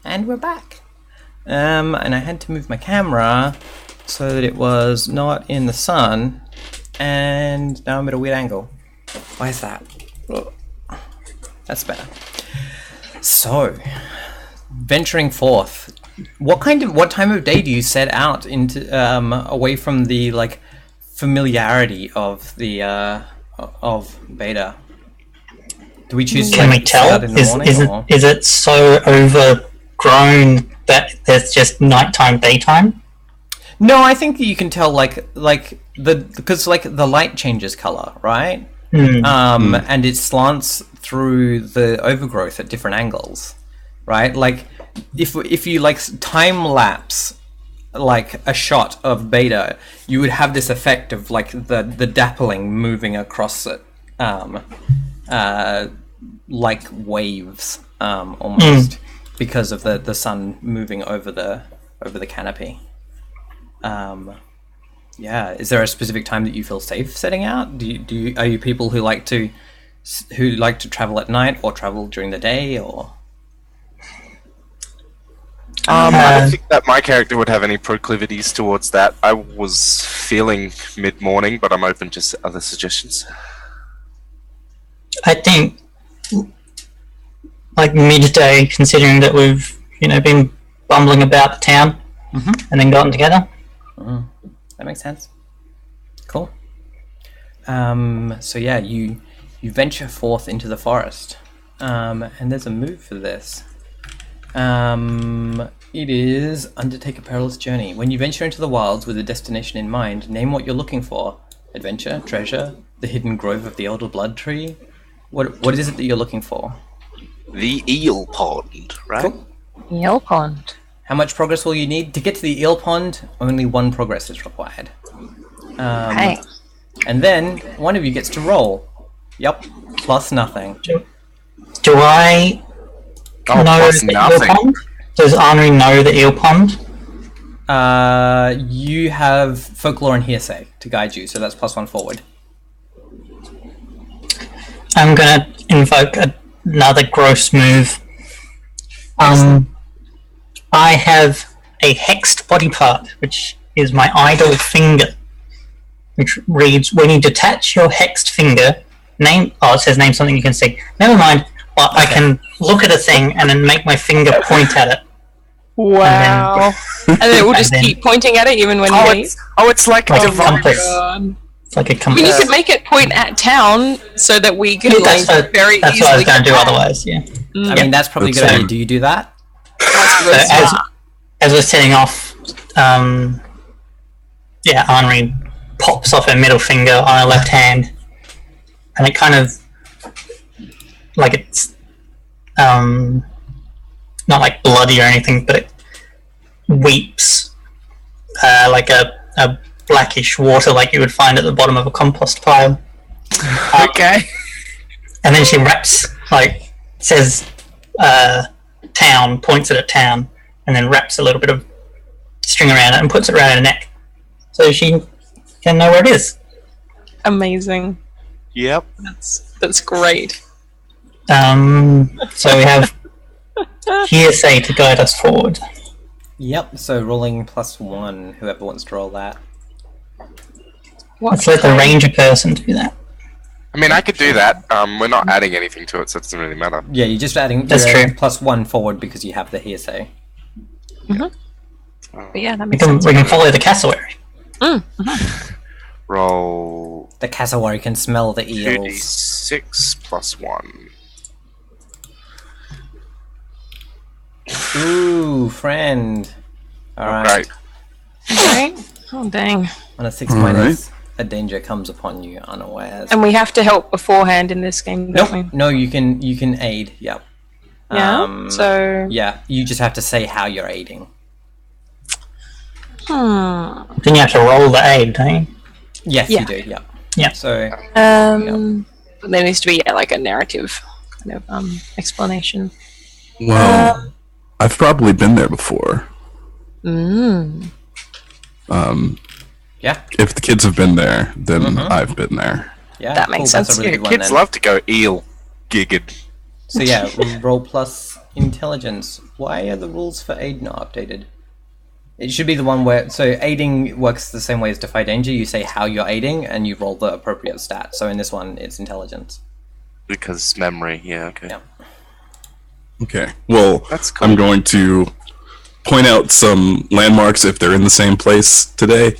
And we're back. And I had to move my camera so that it was not in the sun. And now I'm at a weird angle. Why is that? Oh, that's better. So, venturing forth. What time of day do you set out into away from the familiarity of the of Beidha? Do we choose? Can we tell? Is it so overgrown that there's just nighttime, daytime? No, I think that you can tell because the light changes color, right? And it slants through the overgrowth at different angles, right? Like if you time lapse a shot of Beidha, you would have this effect of the dappling moving across it, like waves, almost because of the sun moving over the canopy. Yeah. Is there a specific time that you feel safe setting out? Are you people who like to travel at night or travel during the day or? I don't think that my character would have any proclivities towards that. I was feeling mid-morning, but I'm open to other suggestions. I think midday, considering that we've been bumbling about the town and then gotten together. That makes sense. Cool. So yeah, you venture forth into the forest, and there's a move for this. It is undertake a perilous journey. When you venture into the wilds with a destination in mind, name what you're looking for. Adventure, treasure, the hidden grove of the elder blood tree. What is it that you're looking for? The eel pond, right? Cool. Eel pond. How much progress will you need? To get to the eel pond, only 1 progress is required. Okay. And then one of you gets to roll. Yep, plus nothing. Do I know the eel pond? Does Henri know the eel pond? You have folklore and hearsay to guide you, so that's +1 forward. I'm gonna invoke another gross move. I have a hexed body part, which is my idle finger, which reads, when you detach your hexed finger, it says name something you can see. Never mind, but I can look at a thing and then make my finger point at it. Wow. And then it will just keep pointing at it even when you leave? It's like a compass. It's like a compass. I mean, you could make it point at town so that we can very easily. That's what I was going to do otherwise, yeah. I mean, that's probably a good idea. Do you do that? As we're setting off, Henri pops off her middle finger on her left hand, and it kind of it's not like bloody or anything, but it weeps like a blackish water like you would find at the bottom of a compost pile. Okay. And then she wraps, says town, points at a town, and then wraps a little bit of string around it and puts it around her neck so she can know where it is. Amazing. Yep. That's great. So we have hearsay to guide us forward. Yep, so rolling +1, whoever wants to roll that. Let's let the ranger person do that. I mean, I could do that. We're not adding anything to it, so it doesn't really matter. Yeah, you're just adding +1 forward because you have the hearsay. But yeah, that We makes sense. can follow the cassowary. Roll The cassowary can smell the eels. 2d6 +1. Ooh, friend. Alright. Right? Oh, dang. On a 6 minus, a danger comes upon you unawares. And we have to help beforehand in this game, don't we? No, you can aid, yep. Yeah, so... Yeah, you just have to say how you're aiding. Then you have to roll the aid, don't you? Yes, you do, yeah. Yeah. So... But there needs to be, a narrative kind of explanation. Well, I've probably been there before. Yeah. If the kids have been there, then I've been there. Yeah, That makes sense. That's a really good one, Kids then. love to go eel gigged. So yeah, roll plus intelligence. Why are the rules for aid not updated? It should be the one where... So aiding works the same way as defy danger. You say how you're aiding, and you roll the appropriate stat. So in this one, it's intelligence. Because memory, yeah, okay. Yeah. Okay. Well, That's cool. I'm going to point out some landmarks if they're in the same place today.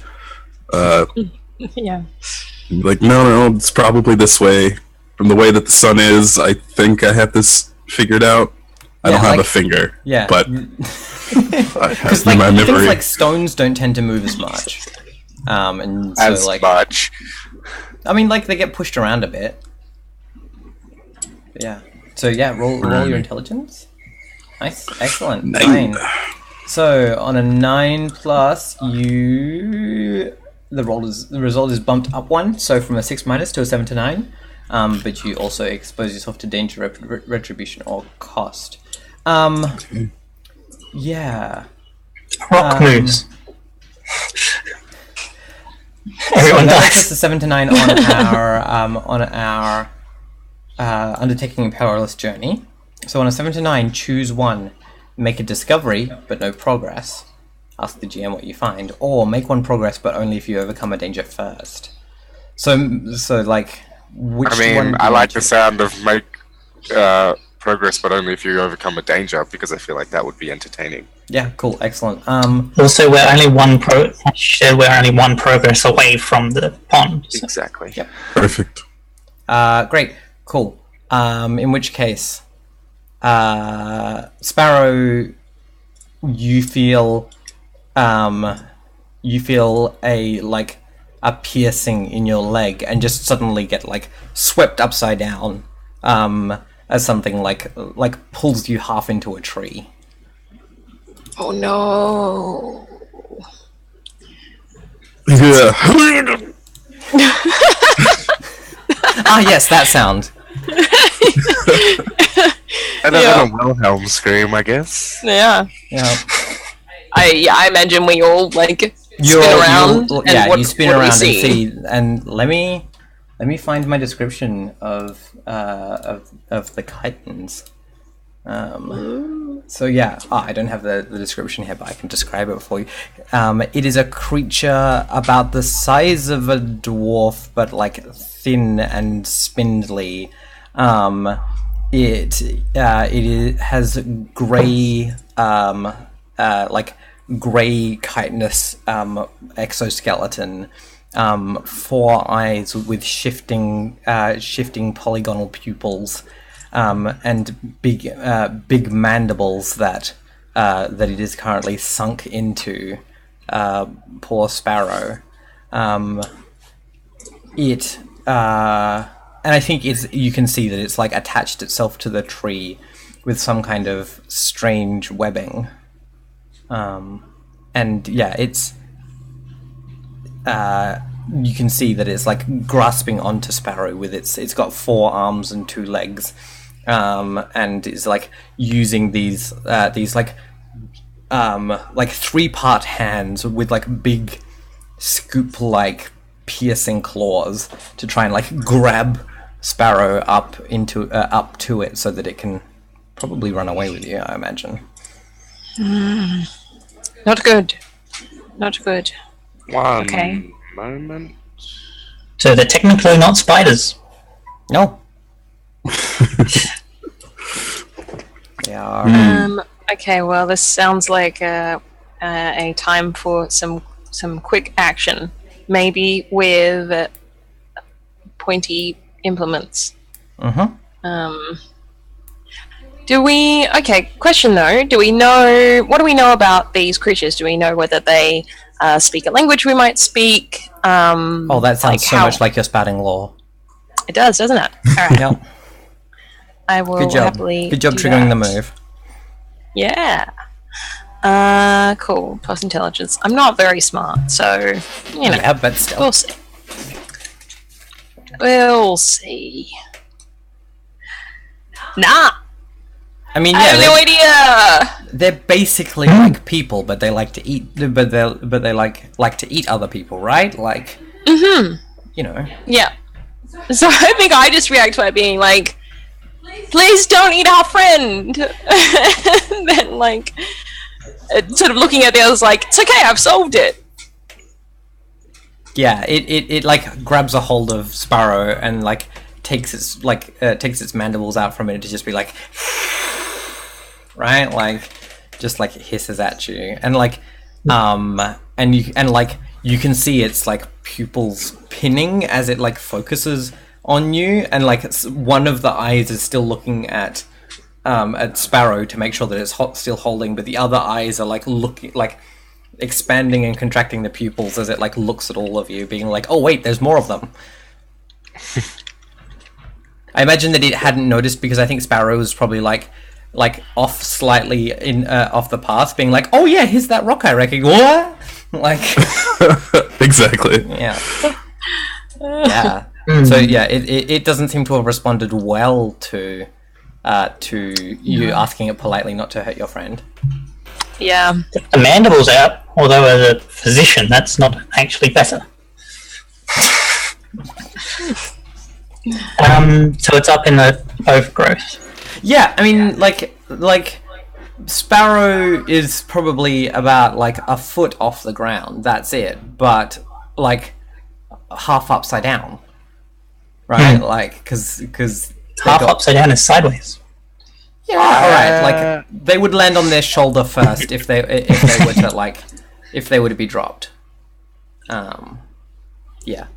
Yeah. Like, no, it's probably this way. From the way that the sun is, I think I have this figured out. I don't have a finger. Yeah. But I have like, my things memory. like stones don't tend to move as much. And so, As like... much. I mean, like, they get pushed around a bit. But yeah. So yeah, roll your intelligence. Nice. Excellent. 9. So on a 9 plus, the result is bumped up 1, so from a 6 minus to a 7 to 9. But you also expose yourself to danger, retribution, or cost. Yeah. Rock moves. So Everyone that dies. takes us to 7 to 9 on our undertaking a perilous journey. So on a 7 to 9, choose one. Make a discovery, but no progress. Ask the GM what you find. Or make one progress, but only if you overcome a danger first. So like, which one? I mean, do I you like the choose? sound of make progress, but only if you overcome a danger, because I feel like that would be entertaining. Yeah, cool, excellent. Also, we're only one progress away from the pond. So. Exactly. Yep. Perfect. Great, cool. In which case, Sparrow, you feel a piercing in your leg, and just suddenly get like swept upside down, as something like pulls you half into a tree. Oh no. Yeah. Ah, yes, that sound. And then a Wilhelm scream, I guess. Yeah. Yeah. I imagine we all like You spin around. And you spin what do we around and see? see. And let me find my description of the chitins. So yeah, I don't have the description here, but I can describe it for you. It is a creature about the size of a dwarf, but like thin and spindly. It has grey, grey chitinous exoskeleton, 4 eyes with shifting polygonal pupils, and big mandibles that it is currently sunk into. Poor Sparrow. And I think you can see that it's like attached itself to the tree with some kind of strange webbing. And yeah, it's you can see that it's like grasping onto Sparrow with it's got 4 arms and 2 legs, and is like using these like 3-part hands with like big scoop-like piercing claws to try and like grab Sparrow up to it so that it can probably run away with you, I imagine. Not good. Not good. One Okay. moment. So they're technically not spiders. No. They are. Okay, well, this sounds like a time for some quick action. Maybe with pointy implements. Question though. What do we know about these creatures? Do we know whether they speak a language we might speak? Oh, that sounds so much like your spouting lore. It does, doesn't it? Alright. Yep. I will Good job. happily Good job do triggering the that. move. Yeah. Cool. Plus intelligence. I'm not very smart, so you know. Yeah, but still. We'll see. We'll see. Nah. I mean, I yeah, have no idea. they're basically like people, but they like to eat. But they like to eat other people, right? Like, you know. Yeah. So I think I just react by being like, please don't eat our friend. And then, like, sort of looking at the others like, it's okay, I've solved it. Yeah, it like grabs a hold of Sparrow and like takes its mandibles out from it to just be like, right, like just like hisses at you, and like you can see its like pupils pinning as it like focuses on you, and like one of the eyes is still looking at Sparrow to make sure that it's still holding, but the other eyes are like looking like expanding and contracting the pupils as it like looks at all of you, being like, oh wait, there's more of them. I imagine that it hadn't noticed because I think Sparrow was probably like off slightly in off the path, being like, oh yeah, here's that rock I reckon. What? Like Exactly. yeah. Yeah. So yeah, it doesn't seem to have responded well to you asking it politely not to hurt your friend. Yeah. The mandible's out, although as a physician, that's not actually better. So it's up in the overgrowth. Yeah, I mean, like Sparrow is probably about like a foot off the ground. That's it, but like half upside down, right? Like because Half upside down is sideways. Yeah, all right. Like they would land on their shoulder first if they were to like if they were to be dropped. Yeah.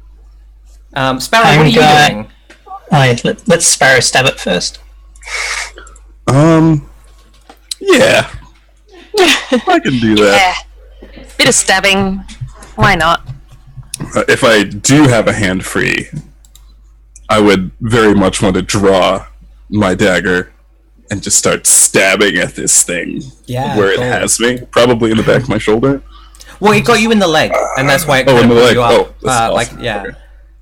Sparrow, what are you doing? Let's Sparrow stab it first. Yeah. I can do that. Yeah. Bit of stabbing. Why not? If I do have a hand free, I would very much want to draw my dagger and just start stabbing at this thing where it has me, probably in the back of my shoulder. Well, it got you in the leg, and that's why it in the leg. you up. Oh, that's awesome. Like yeah, Okay.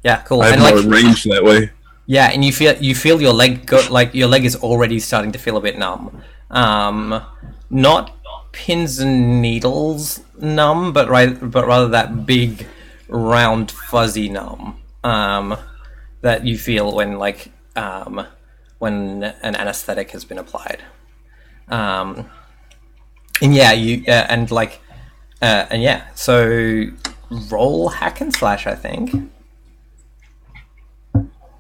yeah, cool. I have And more range that way. yeah, and you feel your leg your leg is already starting to feel a bit numb. Not pins and needles numb, but rather that big, round, fuzzy numb that you feel when when an anesthetic has been applied. And yeah, so roll hack and slash, I think.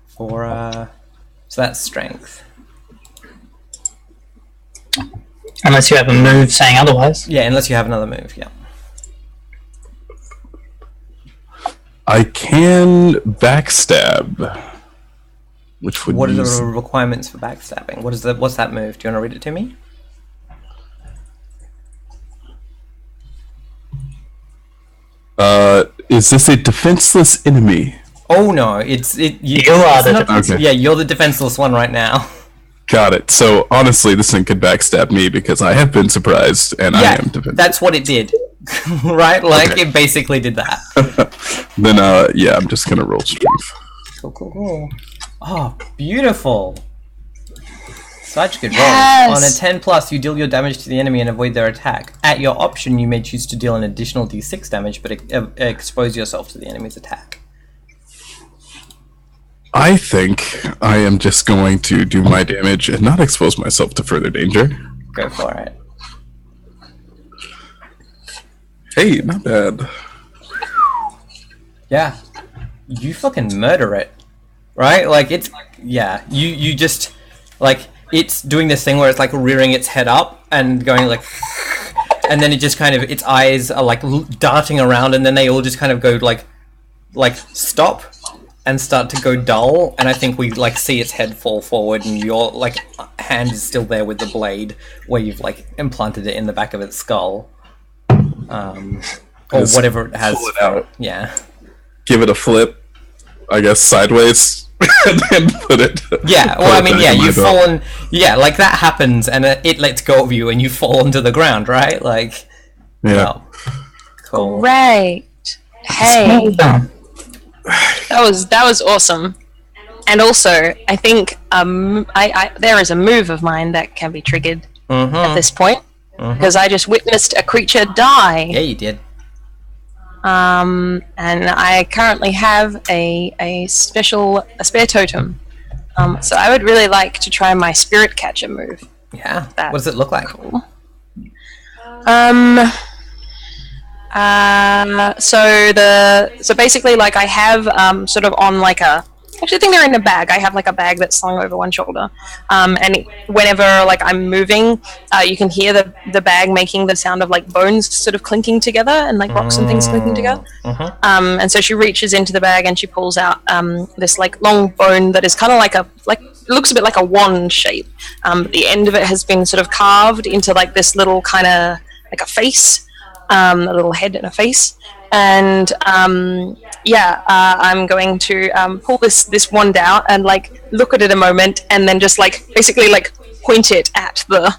For so that's strength. Unless you have a move saying otherwise. Yeah, unless you have another move, yeah. I can backstab. Which would What are use... the requirements for backstabbing? What's that move? Do you want to read it to me? Is this a defenseless enemy? Oh no, you're the defenseless one right now. Got it. So honestly, this thing could backstab me because I have been surprised and I am defenseless. That's what it did. Right? Like Okay. it basically did that. Then yeah, I'm just gonna roll strength. Cool. Oh, beautiful. Such good rolls. Yes. On a 10 plus, you deal your damage to the enemy and avoid their attack. At your option, you may choose to deal an additional d6 damage, but expose yourself to the enemy's attack. I think I am just going to do my damage and not expose myself to further danger. Go for it. Hey, not bad. Yeah. You fucking murder it. Right? Like, it's... Yeah. You just... Like, it's doing this thing where it's, like, rearing its head up and going, like... And then it just kind of... Its eyes are, like, darting around, and then they all just kind of go, like, stop and start to go dull, and I think we, like, see its head fall forward, and your, like, hand is still there with the blade, where you've, like, implanted it in the back of its skull. Or Just whatever it has. pull it out. Yeah. Give it a flip, I guess sideways, and then put it. Yeah, well, I mean, yeah, you've fallen. Yeah, like that happens, and it lets go of you, and you fall onto the ground, right? Like, Yeah. oh, cool. Great. Hey, that was awesome. And also, I think there is a move of mine that can be triggered at this point, because I just witnessed a creature die. Yeah, you did. And I currently have a spare totem So I would really like to try my spirit catcher move. Yeah. What does it look like? Cool. So basically, like, I have sort of on like a. Actually, I think they're in a bag. I have like a bag that's slung over one shoulder, and whenever like I'm moving, you can hear the bag making the sound of like bones sort of clinking together and like rocks and things clinking together. And so she reaches into the bag and she pulls out this like long bone that is kind of like it looks a bit like a wand shape. The end of it has been sort of carved into like this little kind of like a face, a little head and a face. And I'm going to pull this wand out and like look at it a moment, and then just like basically like point it at the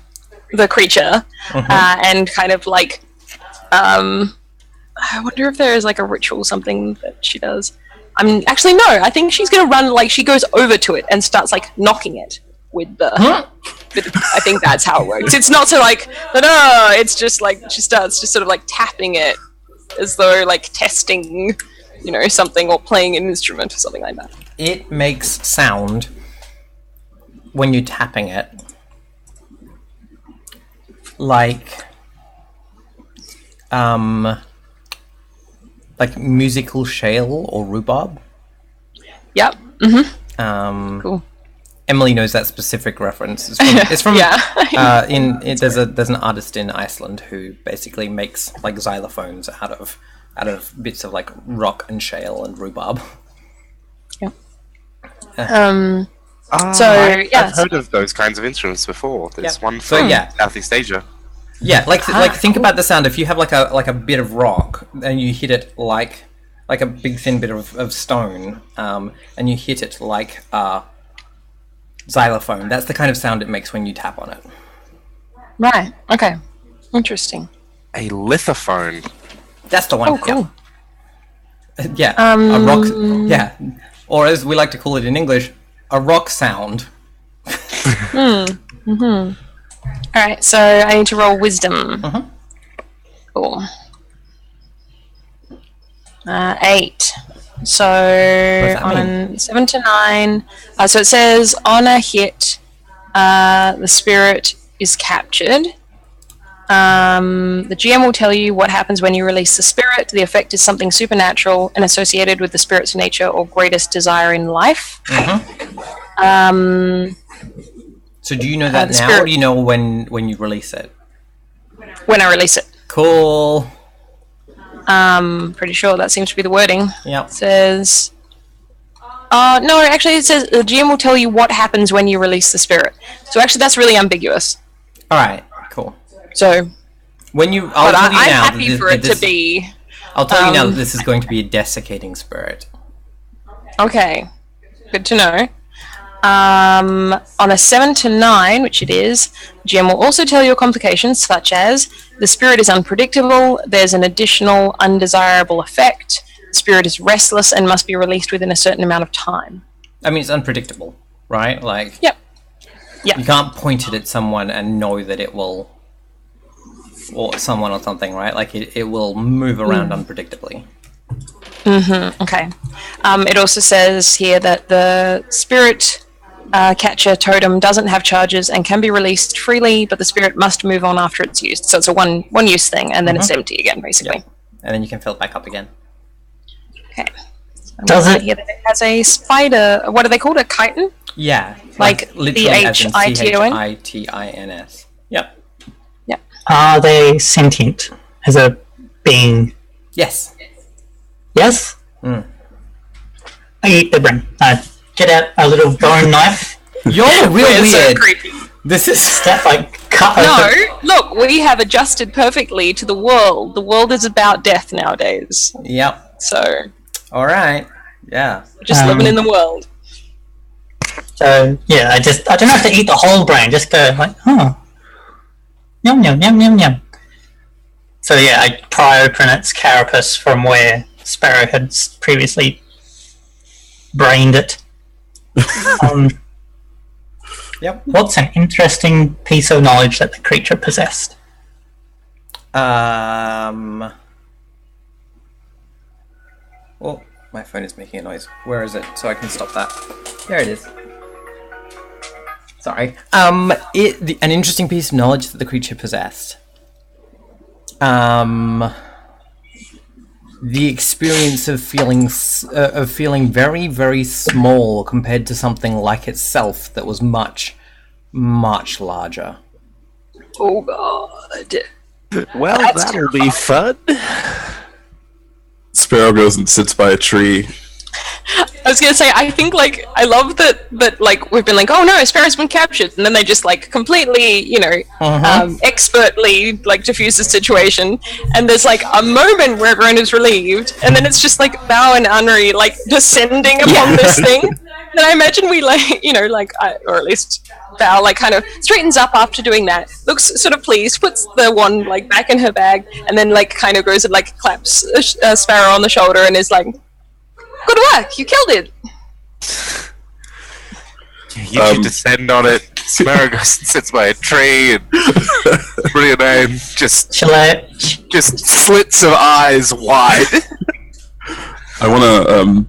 creature, and kind of like I wonder if there is like a ritual, something that she does. Actually no, I think she's gonna run, like she goes over to it and starts like knocking it with the. I think that's how it works. It's not so like no, it's just like she starts just sort of like tapping it, as though like testing, something, or playing an instrument or something like that. It makes sound when you're tapping it, like musical shale or rhubarb. Yep. Cool. Emily knows that specific reference. It's from there's an artist in Iceland who basically makes like xylophones out of bits of like rock and shale and rhubarb. Yeah. I've heard of those kinds of instruments before. There's one from Southeast Asia. Yeah, think about the sound. If you have like a bit of rock and you hit it like a big thin bit of stone, and you hit it like xylophone. That's the kind of sound it makes when you tap on it. Right. Okay. Interesting. A lithophone. That's the one. Oh, cool. Yeah. A rock. Yeah. Or as we like to call it in English, a rock sound. All right. So I need to roll wisdom. Cool. 8. So on 7 to 9, so it says on a hit, the spirit is captured. The GM will tell you what happens when you release the spirit. The effect is something supernatural and associated with the spirit's nature or greatest desire in life. So do you know that now, or do you know when you release it? When I release it. Cool. Pretty sure that seems to be the wording. Yeah. It says... no, actually it says the GM will tell you what happens when you release the spirit. So actually that's really ambiguous. Alright, cool. So... I'm happy for it to be... I'll tell you now that this is going to be a desiccating spirit. Okay. Good to know. On a 7 to 9, which it is, GM will also tell you complications such as the spirit is unpredictable, there's an additional undesirable effect, the spirit is restless and must be released within a certain amount of time. I mean, it's unpredictable, right? Like, Yep. You can't point it at someone and know that it will, or someone or something, right? Like, it will move around unpredictably. Okay. It also says here that the spirit catcher totem doesn't have charges and can be released freely, but the spirit must move on after it's used. So it's a one-use thing, and then it's empty again, basically. Yep. And then you can fill it back up again. Okay. Does it? Here that it has a spider. What are they called? A chitin? Yeah. Like literally Chitin? Chitins. Yep. Yep. Are they sentient as a being? Yes. Yes? I eat the brain. Get out a little bone knife. You're real weird. So creepy. This is Stuff like cut open. No, look, we have adjusted perfectly to the world. The world is about death nowadays. Yep. So. Alright. Yeah. We're just living in the world. So, yeah, I don't have to eat the whole brain. Just go like, yum, yum, yum, yum, yum. So, yeah, I pry open its carapace from where Sparrow had previously brained it. Yep. What's an interesting piece of knowledge that the creature possessed? Oh, my phone is making a noise. Where is it? So I can stop that. There it is. Sorry. An interesting piece of knowledge that the creature possessed. The experience of feeling very, very small compared to something like itself that was much, much larger. Oh god. Well, that'll be fun. Sparrow goes and sits by a tree. I was gonna say, I think, like, I love that like, we've been like, oh no, a sparrow's been captured, and then they just, like, completely, expertly, like, diffuse the situation, and there's, like, a moment where everyone is relieved, and then it's just, like, Val and Henri, like, descending upon this thing, and I imagine we, like, or at least Val, like, kind of straightens up after doing that, looks sort of pleased, puts the wand, like, back in her bag, and then, like, kind of goes and, like, claps Sparrow on the shoulder and is like, good work, you killed it. You should descend on it. Sparrow goes and sits by a tree, and brilliant name. Just slits of eyes wide. I wanna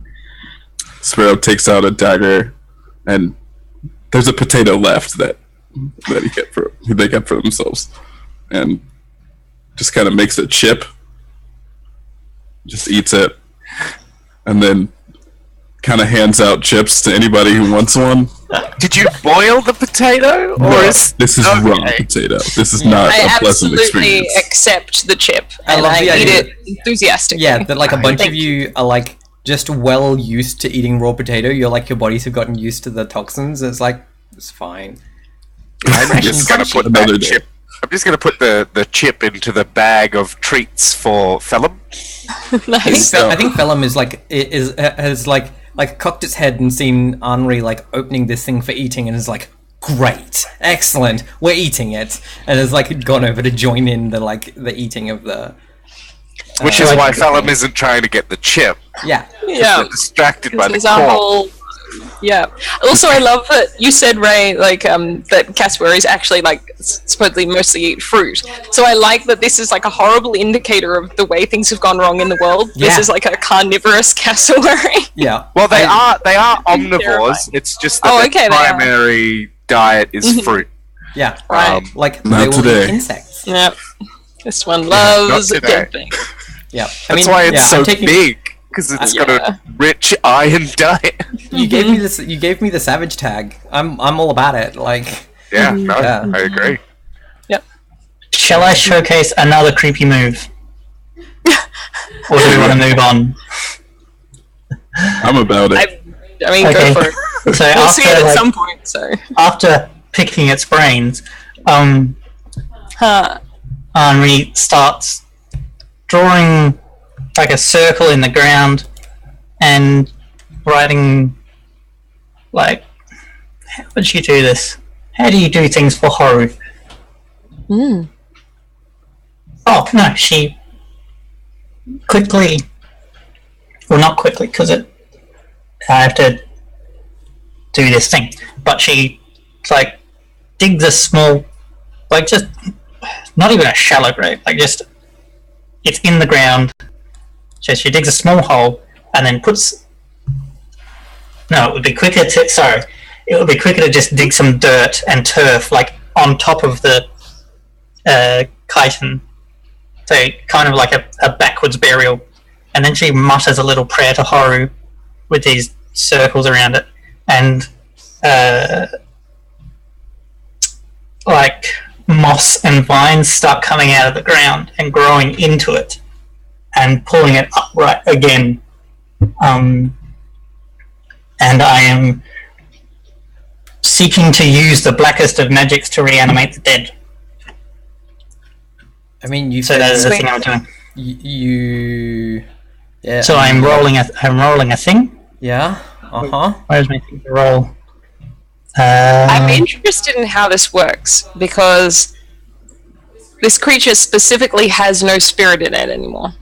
Sparrow takes out a dagger, and there's a potato left that they kept for themselves, and just kind of makes a chip, just eats it, and then kind of hands out chips to anybody who wants one. Did you boil the potato, this is raw potato? This is not a pleasant experience. I absolutely accept the chip, and I eat it enthusiastically. Yeah, that, like, a bunch of you are, like, just well used to eating raw potato. You're like, your bodies have gotten used to the toxins. It's like, it's fine. I'm just gonna put the chip into the bag of treats for Phelim. Nice. I think Phelim has cocked its head and seen Henri, like, opening this thing for eating, and is like, great, excellent, we're eating it, and has, like, gone over to join in the eating of the. Which is why Phelim isn't trying to get the chip. Yeah. They're distracted by the core. Yeah. Also, I love that you said, Ray, like, that cassowaries actually, like, supposedly mostly eat fruit. So I like that this is, like, a horrible indicator of the way things have gone wrong in the world. Yeah. This is, like, a carnivorous cassowary. Yeah. Well, they are omnivores. It's just that their primary diet is fruit. Yeah. Right. Like, not they will today. eat insects. Yep. This one loves dead things. Yeah. That's why it's so big. Because it's got a rich iron diet. You gave me this. You gave me the savage tag. I'm all about it. Like. Yeah. No, yeah. I agree. Yep. Shall I showcase another creepy move, or do we want to move on? I'm about it. I mean, okay. Go for it. So we'll see it at some point. So after picking its brains, Henri starts drawing, like, a circle in the ground and writing, like, how would she do this? How do you do things for Haru? Oh, no, she quickly, well, not quickly, because I have to do this thing, but she, like, digs a small, like, just, not even a shallow grave, like, just, it's in the ground. So she digs a small hole and then puts. No, it would be quicker to. Sorry, it would be quicker to just dig some dirt and turf, like, on top of the chitin. So kind of like a backwards burial, and then she mutters a little prayer to Haru with these circles around it, and like, moss and vines start coming out of the ground and growing into it and pulling it upright again. And I am seeking to use the blackest of magics to reanimate the dead. I mean, you. So that is the thing I'm doing. You. Yeah. So I'm rolling a thing. Yeah. Where's my thing to roll? I'm interested in how this works, because this creature specifically has no spirit in it anymore.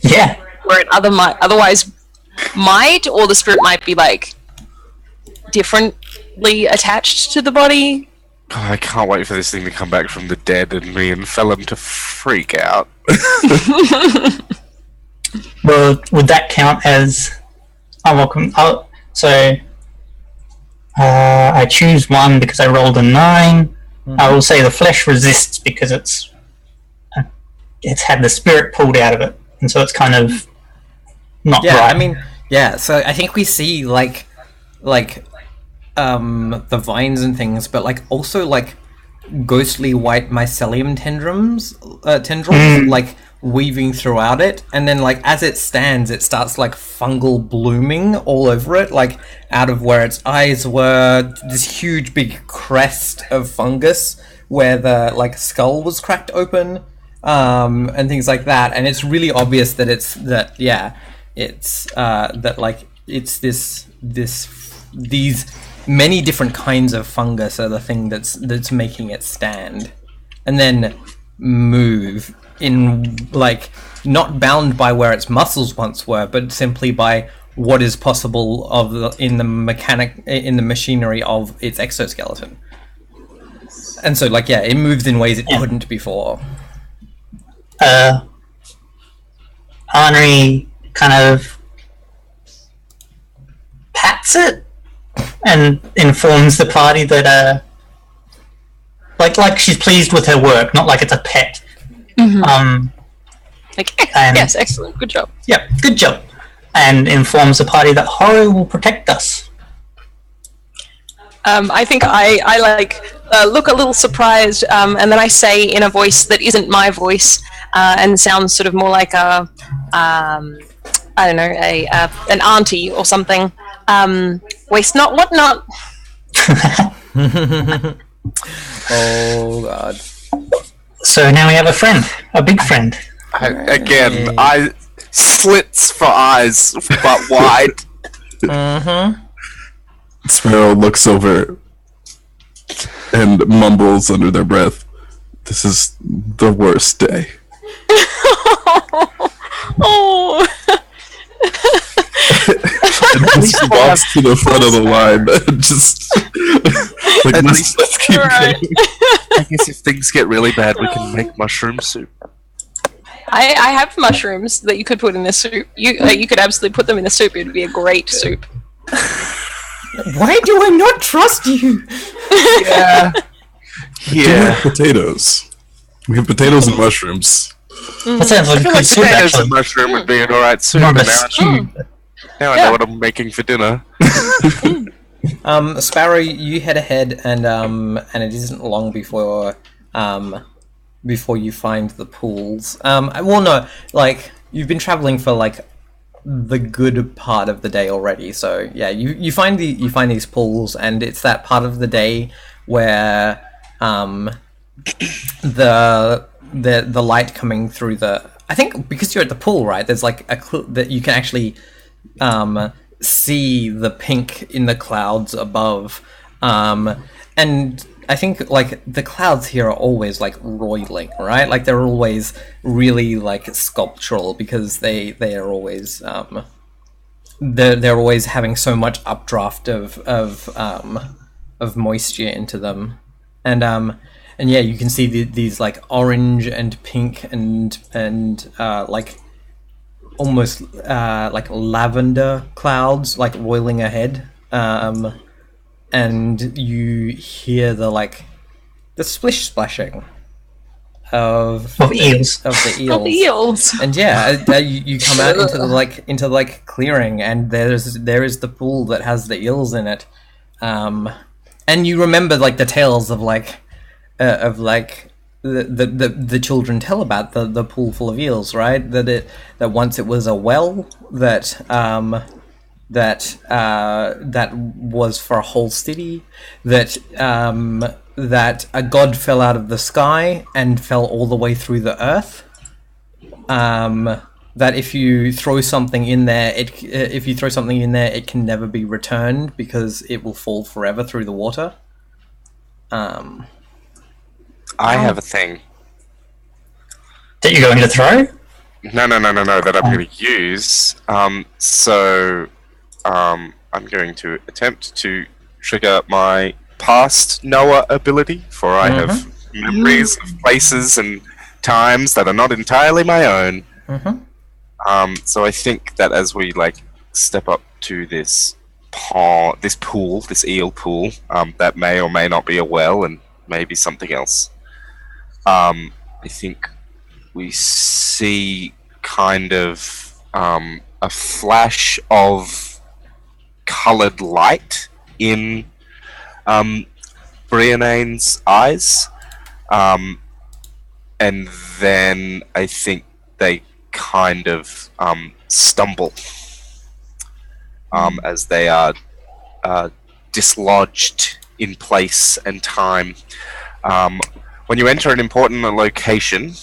Yeah. Where it otherwise might, or the spirit might be, like, differently attached to the body. Oh, I can't wait for this thing to come back from the dead and me and Phelim to freak out. Well, would that count as... Oh, welcome. Oh, so... I choose one because I rolled a 9. Mm-hmm. I will say the flesh resists because it's had the spirit pulled out of it, and so it's kind of not right. I mean, yeah. So I think we see like the vines and things, but like also like ghostly white mycelium tendrils like weaving throughout it, and then like as it stands it starts like fungal blooming all over it, like out of where its eyes were, this huge big crest of fungus where the like skull was cracked open, and things like that, and it's really obvious that it's these many different kinds of fungus are the thing that's making it stand and then move in, like, not bound by where its muscles once were, but simply by what is possible in the machinery of its exoskeleton. And so, like, yeah, it moves in ways it couldn't before. Henri kind of pats it and informs the party that like she's pleased with her work, not like it's a pet. Mm-hmm. Yes, excellent, good job. Yeah, good job. And informs the party that Horo will protect us. I think I look a little surprised, and then I say in a voice that isn't my voice, and sounds sort of more like an auntie or something. Waste not, what not? Oh God. So now we have a friend, a big friend. I slits for eyes, but wide. Mm-hmm. Sparrow looks over and mumbles under their breath, "This is the worst day." Oh. And he walks to the front of the line, just like, let's keep going. I guess if things get really bad, we can make mushroom soup. I have mushrooms that you could put in the soup. You could absolutely put them in the soup. It would be a great soup. Why do I not trust you? Yeah. We have potatoes. We have potatoes and mushrooms. That sounds like a good soup, Potatoes actually. and mushroom would be an alright soup. Now I know what I'm making for dinner. Sparrow, you head ahead, and it isn't long before you find the pools. Well, no, like, you've been traveling for like the good part of the day already. So yeah, you find these pools, and it's that part of the day where the light coming through the. I think because you're at the pool, right? There's like that you can actually see the pink in the clouds above, and I think like the clouds here are always like roiling, right? Like they're always really like sculptural because they are always they're always having so much updraft of moisture into them, and yeah, you can see these like orange and pink and like almost like lavender clouds like roiling ahead, and you hear the splish splashing of eels. Of the eels. And yeah, you come out into the clearing, and there is the pool that has the eels in it, and you remember like the tales of the children tell about the pool full of eels, right? That once it was a well that was for a whole city, that a god fell out of the sky and fell all the way through the earth. That if you throw something in there, it can never be returned because it will fall forever through the water. I have a thing. That you're going to throw? No, that I'm going to use. I'm going to attempt to trigger my past Noah ability, for I have memories of places and times that are not entirely my own. Mm-hmm. So I think that as we step up to this pond, this pool, this eel pool, that may or may not be a well, and maybe something else. I think we see kind of a flash of coloured light in Briannane's eyes, and then I think they kind of stumble as they are dislodged in place and time. When you enter an important location,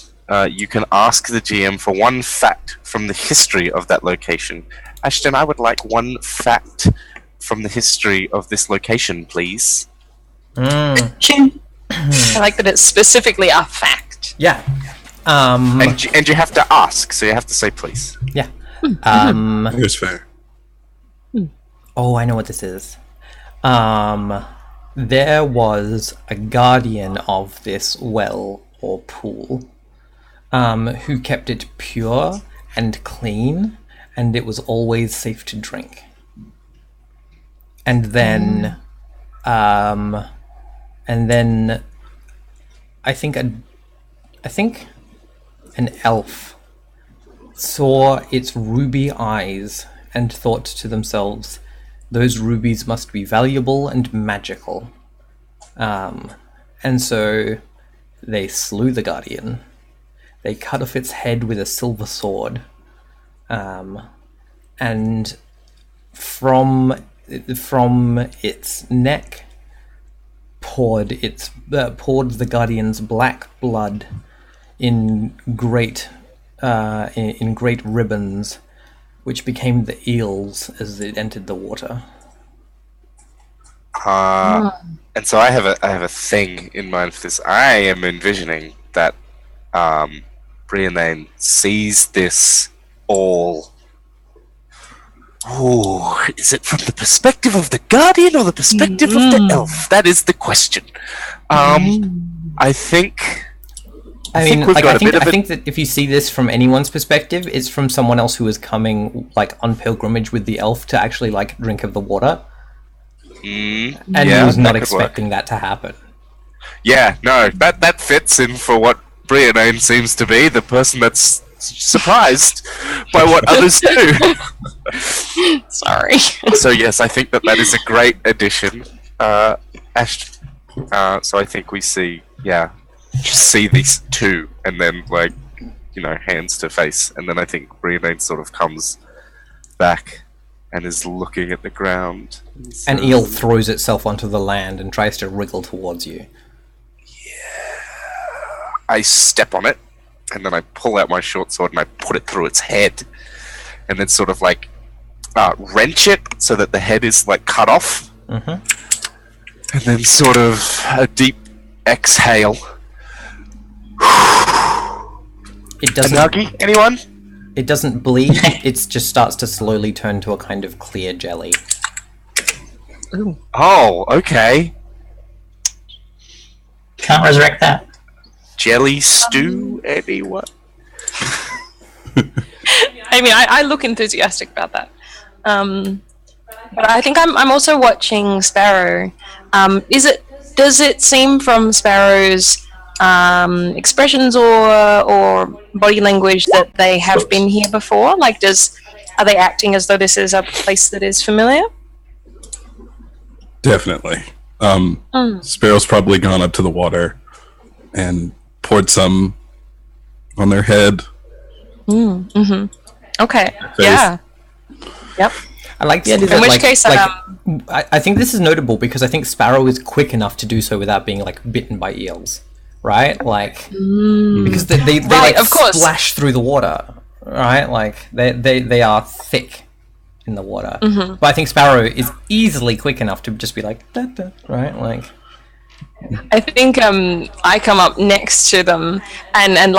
you can ask the GM for one fact from the history of that location. Ashton, I would like one fact from the history of this location, please. I like that it's specifically a fact. Yeah. And you have to ask, so you have to say please. Yeah. It was fair. Oh, I know what this is. There was a guardian of this well or pool who kept it pure and clean, and it was always safe to drink. And then I think an elf saw its ruby eyes and thought to themselves, those rubies must be valuable and magical. And so they slew the guardian. They cut off its head with a silver sword. And from its neck poured the guardian's black blood in great ribbons, which became the eels as it entered the water. And so I have a thing in mind for this. I am envisioning that Briannane sees this all. Oh, is it from the perspective of the guardian or the perspective of the elf? That is the question. I think. I think that if you see this from anyone's perspective, it's from someone else who is coming on pilgrimage with the elf to actually drink of the water, and he was not expecting that to happen. Yeah, no, that fits in for what Briannane seems to be, the person that's surprised by what others do. Sorry. So yes, I think that is a great addition. Ash. So I think we see these two, and then hands to face, and then I think Briannane sort of comes back and is looking at the ground. An eel throws itself onto the land and tries to wriggle towards you. I step on it, and then I pull out my short sword and I put it through its head, and then sort of wrench it so that the head is cut off, and then sort of a deep exhale. It doesn't. Nagi, anyone? It doesn't bleed. It just starts to slowly turn to a kind of clear jelly. Ooh. Oh, okay. Can't resurrect that. Jelly stew, anyone? I mean, I look enthusiastic about that. But I think I'm also watching Sparrow. Does it seem from Sparrow's expressions or body language that they have been here before? Are they acting as though this is a place that is familiar? Definitely. Sparrow's probably gone up to the water and poured some on their head. Okay. Yeah. Yep. I like the idea that, in which case, I think this is notable because I think Sparrow is quick enough to do so without being bitten by eels, right? Because they of course splash through the water, right? They are thick in the water. But I think Sparrow is easily quick enough to just be da, da, right? I think I come up next to them and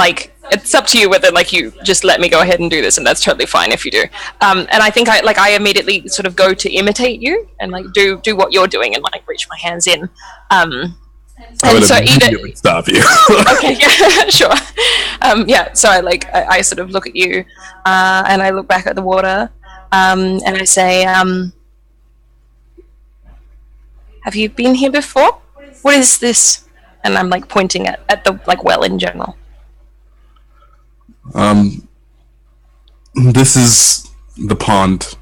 it's up to you whether you just let me go ahead and do this, and that's totally fine if you do. And I think I immediately sort of go to imitate you and do what you're doing and reach my hands in. I would immediately stop you. Okay, yeah, sure. So I sort of look at you and I look back at the water and I say, have you been here before? What is this? And I'm like pointing at the like well in general. This is the pond.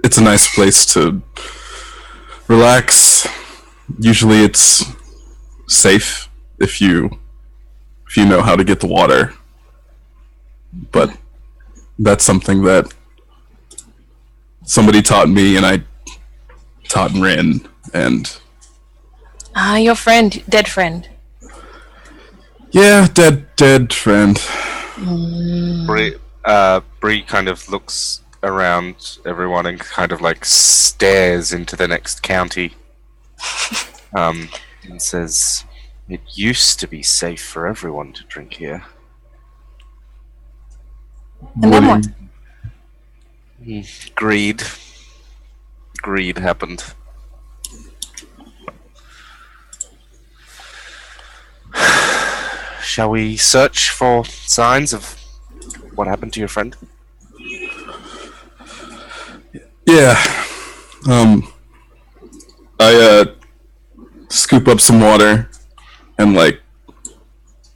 It's a nice place to relax. Usually it's safe if you know how to get the water. But that's something that somebody taught me and I taught Rin, and Your friend, dead friend. yeah, dead friend. Bree kind of looks around everyone and kind of like stares into the next county, and says, "It used to be safe for everyone to drink here." And then what? Greed happened. Shall we search for signs of what happened to your friend? Yeah. I scoop up some water and like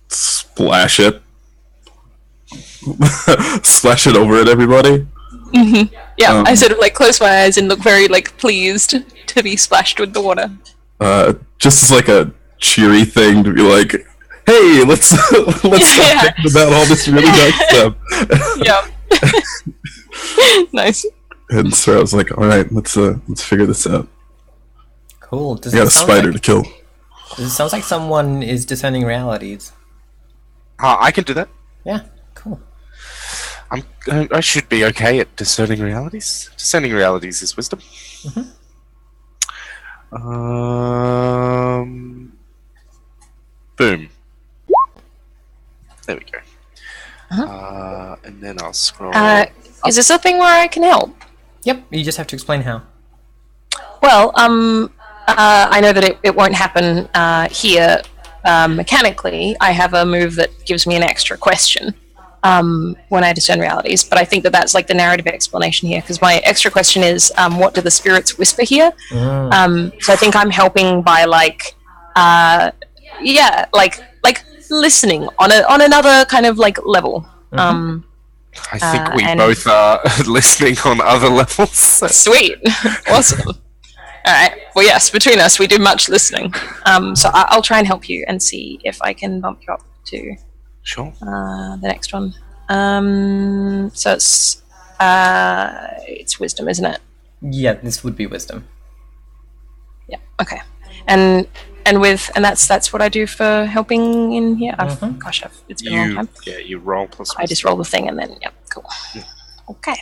splash it. Splash it over at everybody. Yeah, I sort of like close my eyes and look very like pleased to be splashed with the water. Just as like a cheery thing to be like, hey, let's stop thinking about all this really dark stuff. Yeah. Nice. And so I was like, all right, let's figure this out. Cool. I got a spider to kill. It sounds like someone is discerning realities. I can do that. Yeah, cool. I should be okay at discerning realities. Discerning realities is wisdom. Boom. There we go. And then I'll scroll. Is this a thing where I can help? Yep, you just have to explain how. Well, I know that it won't happen here mechanically. I have a move that gives me an extra question when I discern realities, but I think that that's like the narrative explanation here, because my extra question is, what do the spirits whisper here? So I think I'm helping by like listening on another kind of like level. I think we both are listening on other levels. So. Sweet. Awesome. Alright, well yes, between us we do much listening. So I'll try and help you and see if I can bump you up to the next one. So it's wisdom, isn't it? Yeah, this would be wisdom. Yeah, okay. And that's what I do for helping in here. Gosh, it's been a long time. Yeah, you roll plus. I just roll the thing and then cool. Yeah. Okay.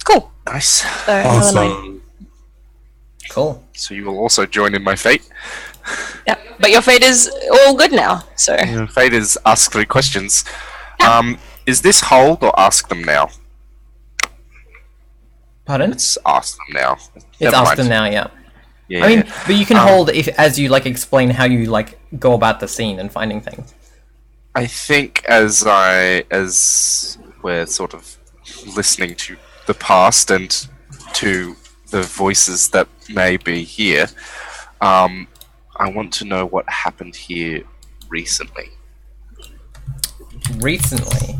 Cool. Nice. So, awesome. Cool. So you will also join in my fate. Yeah, but your fate is all good now. So Your fate is ask 3 questions. Yeah. Is this hold or ask them now? Pardon? It's ask them now. It's Never ask mind. them now, yeah. Yeah, I mean, yeah. but you can hold if as you like explain how you like go about the scene and finding things. I think as we're sort of listening to the past and to the voices that may be here, I want to know what happened here recently. Recently,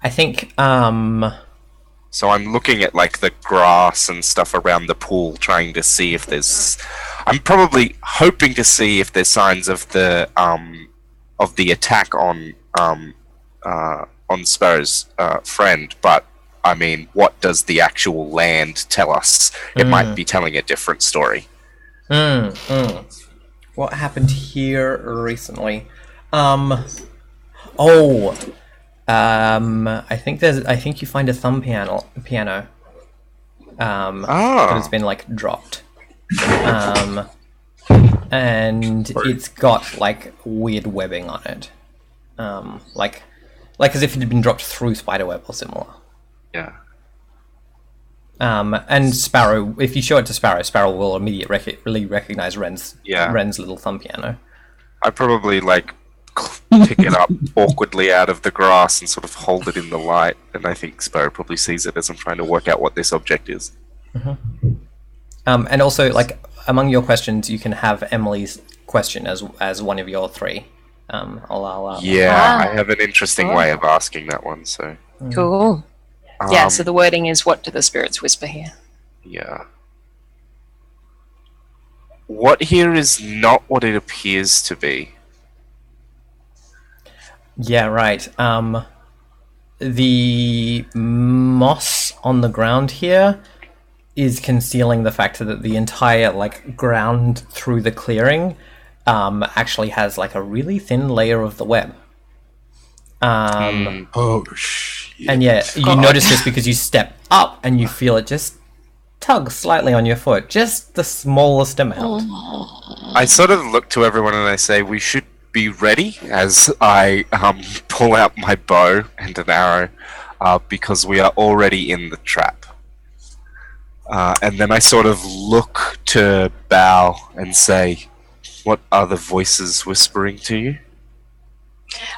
I think So I'm looking at like the grass and stuff around the pool, trying to see if there's. I'm probably hoping to see if there's signs of the attack on Sparrow's friend. But I mean, what does the actual land tell us? It might be telling a different story. What happened here recently? I think you find a thumb piano. That has been like dropped. And it's got like weird webbing on it. Like as if it had been dropped through spiderweb or similar. Yeah. And Sparrow, if you show it to Sparrow, Sparrow will immediately recognize Ren's little thumb piano. I probably like pick it up awkwardly out of the grass and sort of hold it in the light. And I think Sparrow probably sees it as I'm trying to work out what this object is. And also, like, among your questions, you can have Emily's question as one of your three. I have an interesting way of asking that one. So cool. Yeah. So the wording is, "What do the spirits whisper here?" Yeah. What here is not what it appears to be. Yeah, right. The moss on the ground here is concealing the fact that the entire, like, ground through the clearing actually has, like, a really thin layer of the web. Oh, shit. And yeah, you notice this because you step up and you feel it just tug slightly on your foot, just the smallest amount. I sort of look to everyone and I say, we should be ready, as I pull out my bow and an arrow, because we are already in the trap. And then I sort of look to Bao and say, what are the voices whispering to you?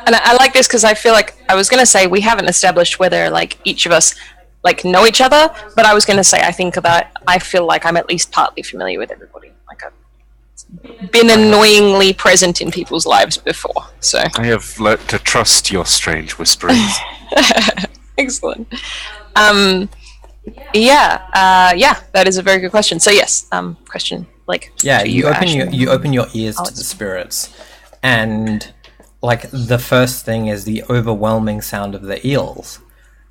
And I like this because I feel like I was going to say we haven't established whether, like, each of us, like, know each other, but I was going to say I feel like I'm at least partly familiar with everybody. Like, I've been annoyingly present in people's lives before, so I have learnt to trust your strange whisperings. Excellent. That is a very good question. So yes, question, like, yeah, to you open your ears to Alex. the spirits, and, like, the first thing is the overwhelming sound of the eels.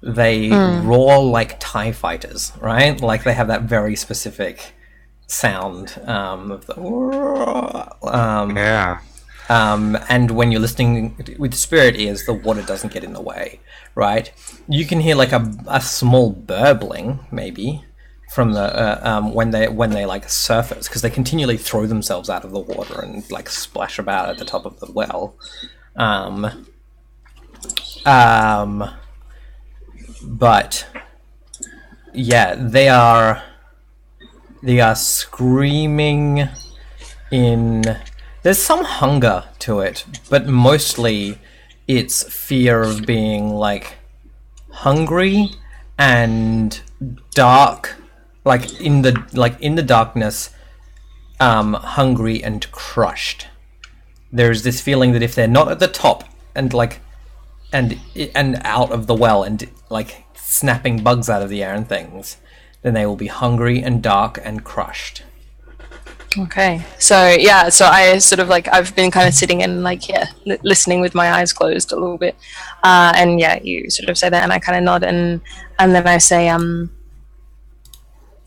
They roar like TIE fighters, right? Like, they have that very specific sound of the Yeah. and when you're listening with spirit ears, the water doesn't get in the way, right? You can hear, like, a small burbling, maybe, from the when they like surface, because they continually throw themselves out of the water and, like, splash about at the top of the well. But yeah, they are screaming in. There's some hunger to it, but mostly it's fear of being, like, hungry and dark, like in the darkness, hungry and crushed. There's this feeling that if they're not at the top and, like, and out of the well and, like, snapping bugs out of the air and things, then they will be hungry and dark and crushed. Okay, so I sort of, like, I've been kind of sitting and, like, listening with my eyes closed a little bit, and yeah, you sort of say that, and I kind of nod, and then I say,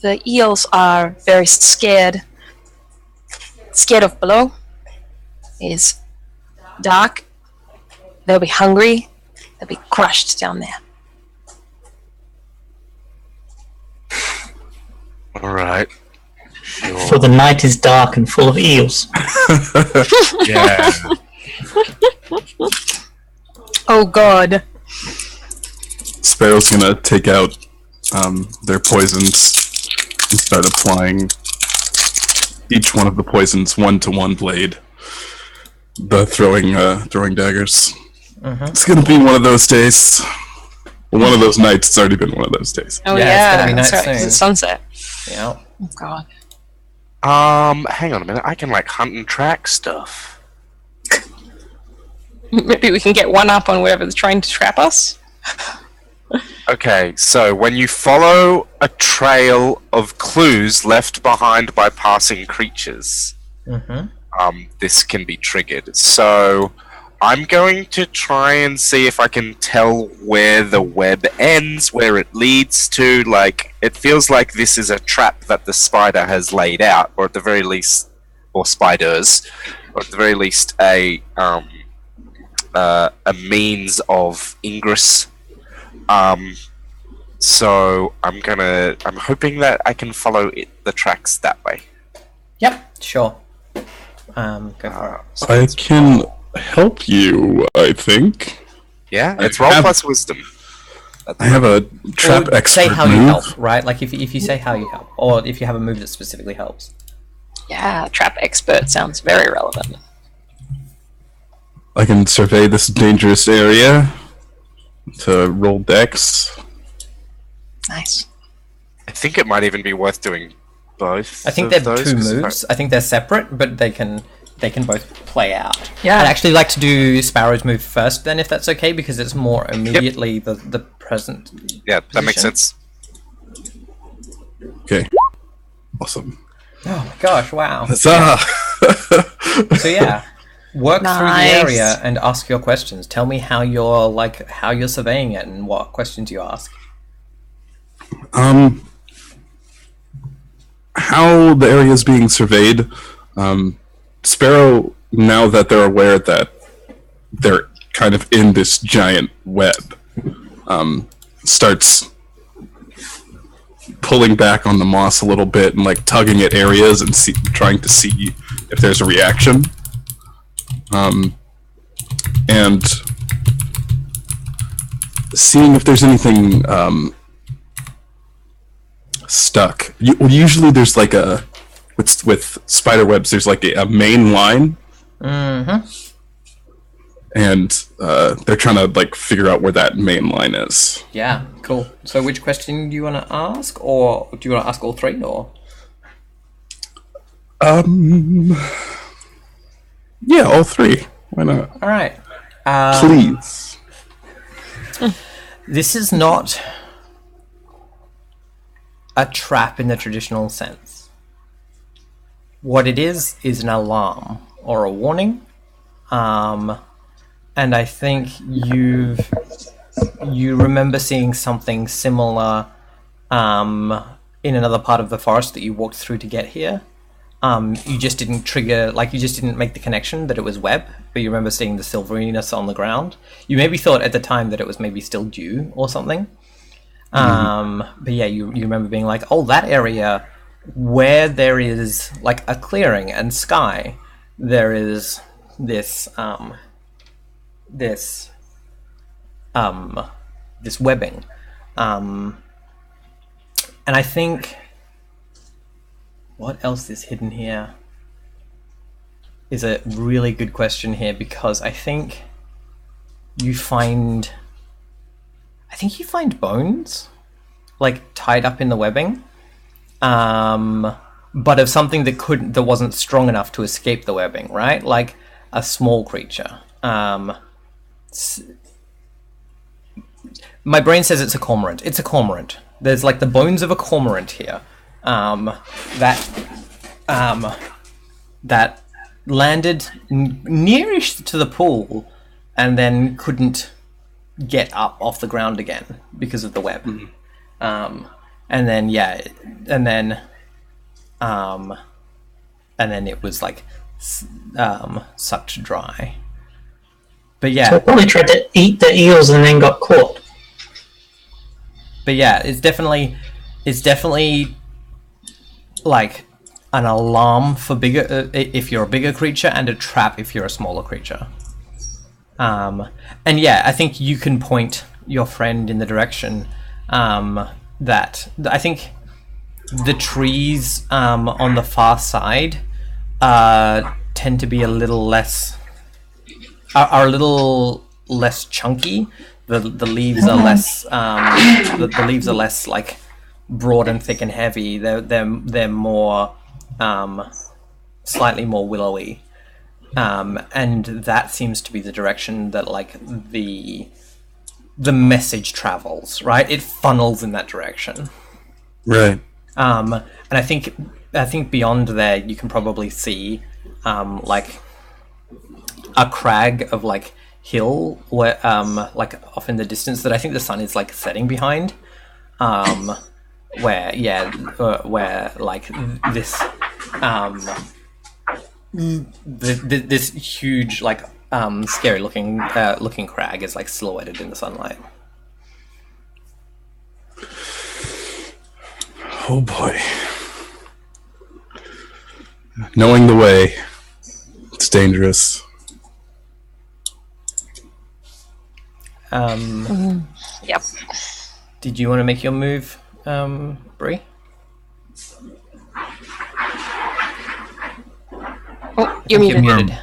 the eels are very scared of below. Is dark. They'll be hungry. They'll be crushed down there. All right. Sure. For the night is dark and full of eels. Yeah. Oh God. Sparrow's gonna take out their poisons and start applying each one of the poisons one to one blade. The throwing daggers. It's gonna be one of those days. Well, one of those nights. It's already been one of those days. Oh Yeah, yeah, it's gonna be that's night right, 'cause soon. it's sunset. Yeah. Oh God. Hang on a minute. I can, like, hunt and track stuff. Maybe we can get one up on whoever's trying to trap us. Okay, so when you follow a trail of clues left behind by passing creatures, this can be triggered. So I'm going to try and see if I can tell where the web ends, where it leads to. Like, it feels like this is a trap that the spider has laid out, or at the very least, or spiders, or at the very least, a means of ingress. So I'm hoping that I can follow the tracks that way. Yep. Sure. Go for it. I can help you, I think. Yeah, it's I roll have- plus wisdom. I have a trap Or expert say how move. you help, right? Like, if you say how you help, or if you have a move that specifically helps. Yeah, trap expert sounds very relevant. I can survey this dangerous area to roll dex. Nice. I think it might even be worth doing both. I think of they're those, two 'cause moves. I think they're separate, but they can both play out. Yeah. I'd actually like to do Sparrow's move first, then, if that's okay, because it's more immediately the present. Yeah, that makes position. sense. Okay. Awesome. Oh my gosh! Wow. Huzzah! So yeah, work through the Nice. area and ask your questions. Tell me how you're surveying it and what questions you ask. How the area is being surveyed. Sparrow, now that they're aware that they're kind of in this giant web, starts pulling back on the moss a little bit and like tugging at areas and trying to see if there's a reaction. And seeing if there's anything stuck. Usually there's like a with spider webs there's like a main line. Mm-hmm. And they're trying to like figure out where that main line is. Yeah, cool. So which question do you want to ask, or do you want to ask all three, or? Yeah, all three. Why not? All right. Please. This is not a trap in the traditional sense. What it is an alarm or a warning. And I think you remember seeing something similar in another part of the forest that you walked through to get here. You just didn't you just didn't make the connection that it was web, but you remember seeing the silveriness on the ground. You maybe thought at the time that it was maybe still dew or something. But yeah, you remember being like, oh, that area where there is like a clearing and sky, there is this webbing. And I think what else is hidden here is a really good question here, because I think you find bones like tied up in the webbing, but of something that wasn't strong enough to escape the webbing, right? Like a small creature. My brain says it's a cormorant. It's a cormorant. There's like the bones of a cormorant here. That landed nearish to the pool and then couldn't get up off the ground again because of the web. And then it was like sucked dry. But yeah, So it probably tried to eat the eels and then got caught. But yeah, it's definitely like an alarm for bigger if you're a bigger creature, and a trap if you're a smaller creature. And yeah, I think you can point your friend in the direction that I think the trees on the far side tend to be a little less are a little less chunky. The leaves are less the leaves are less like broad and thick and heavy. They're more slightly more willowy, and that seems to be the direction that like the message travels. Right, it funnels in that direction. Right. And I think beyond there you can probably see like a crag of like hill where like off in the distance that I think the sun is like setting behind, where like this this huge like scary looking crag is like silhouetted in the sunlight. Oh boy. Knowing the way, it's dangerous. Yep. Did you want to make your move, Bree? Oh, you're You're muted. muted.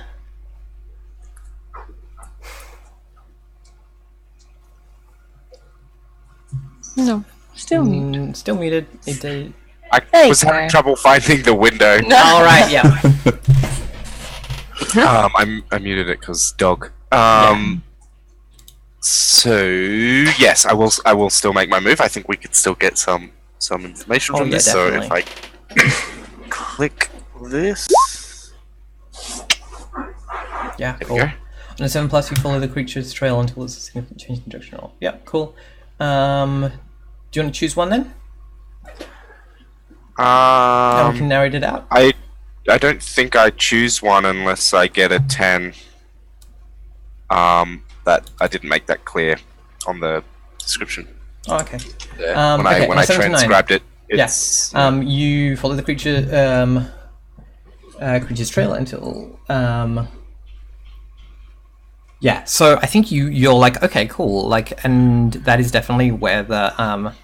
still muted. It did. I was having trouble finding the window. All right, yeah. I muted it because dog. So yes, I will still make my move. I think we could still get some information from this. Definitely. So if I click this, Yeah, there cool. we go. On a 7+, you follow the creature's trail until it's a significant change in direction roll. Yeah, cool. Do you want to choose one then? And we can narrate it out. I don't think I choose one unless I get a 10. That I didn't make that clear on the description. Oh, okay. When I transcribed it, it's... Yes. You follow the creature's trail until... Yeah, so I think you're like, okay, cool, like, and that is definitely where the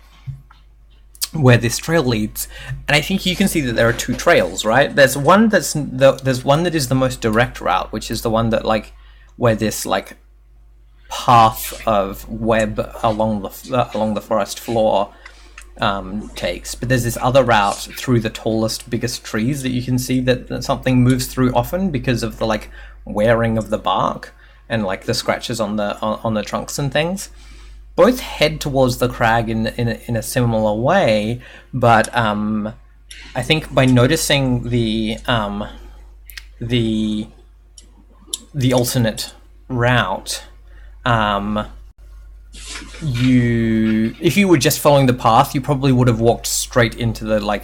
where this trail leads, and I think you can see that there are two trails, right? There's one there's one that is the most direct route, which is the one that like where this like path of web along the forest floor takes, but there's this other route through the tallest, biggest trees that you can see that something moves through often because of the like wearing of the bark and like the scratches on the trunks and things. Both head towards the crag in a similar way, but I think by noticing the alternate route, if you were just following the path, you probably would have walked straight into the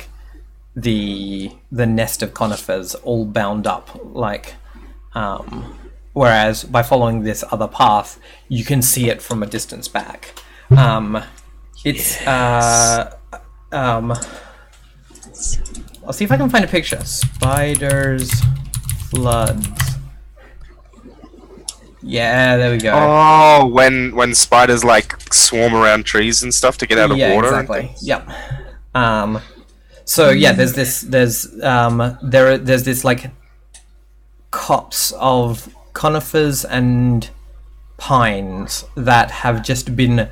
nest of conifers all bound up like. Whereas by following this other path, you can see it from a distance back. It's I'll see if I can find a picture. Spiders, floods. Yeah, there we go. Oh, when spiders like swarm around trees and stuff to get out of water. Exactly. Yep. So yeah, there's this like copse of conifers and pines that have just been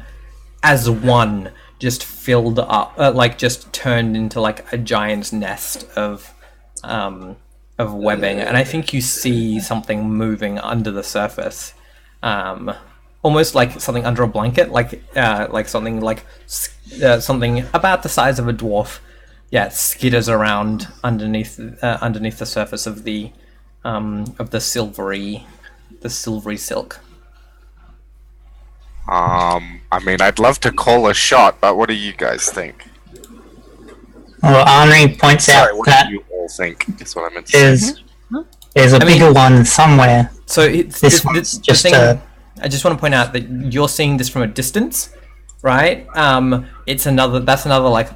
as one just filled up like just turned into like a giant nest of webbing, and I think you see something moving under the surface, almost like something under a blanket, like something like something about the size of a dwarf skitters around underneath the surface of the silvery silk. I mean, I'd love to call a shot, but what do you guys think? Well, Henri points out What that do you all think? Is what I meant to say. there's a bigger one somewhere. So it's This one's just I just want to point out that you're seeing this from a distance, right? That's another like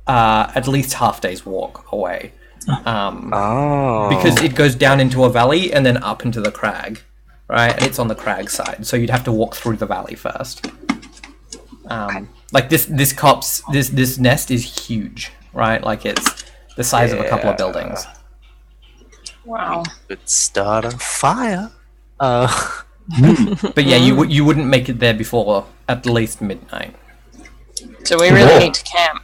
at least half day's walk away. Because it goes down into a valley and then up into the crag, right? And it's on the crag side, so you'd have to walk through the valley first. Like this nest is huge, right? Like it's the size of a couple of buildings. Wow. Could start a fire. But yeah, you wouldn't make it there before at least midnight. So we really need to camp.